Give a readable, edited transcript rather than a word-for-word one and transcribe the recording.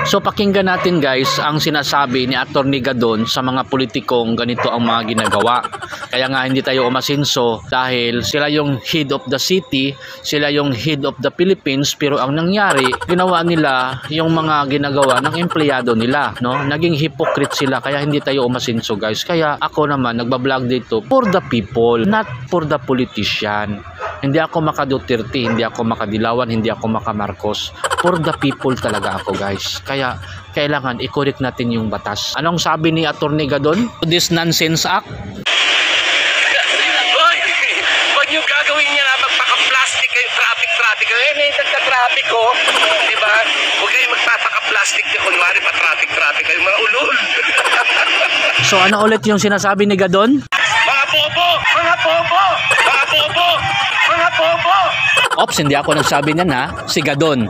So pakinggan natin guys ang sinasabi ni Attorney Gadon sa mga politikong ganito ang mga ginagawa. Kaya nga hindi tayo umasinso dahil sila yung head of the city, sila yung head of the Philippines, pero ang nangyari, ginawa nila yung mga ginagawa ng empleyado nila, no? Naging hypocrite sila kaya hindi tayo umasinso guys. Kaya ako naman nagbablog dito for the people, not for the politician. Hindi ako maka Duterte, hindi ako maka Dilawan, hindi ako maka Marcos. For the people talaga ako guys. Kaya kailangan i-correct natin yung batas. Anong sabi ni Attorney Gadon? This nonsense act. Hoy! Huwag nyo gagawin niya na magpaka-plastic kayo, traffic. Eh, nagka-traffic ko. Diba? Huwag kayo magpapaka-plastic na kunwari pa-traffic kayo, mga ulol. So ano ulit yung sinasabi ni Gadon? Mga bobo! Mga bobo! Mga bobo! Mga bobo! Ops, hindi ako nagsabi niyan ha. Si Gadon.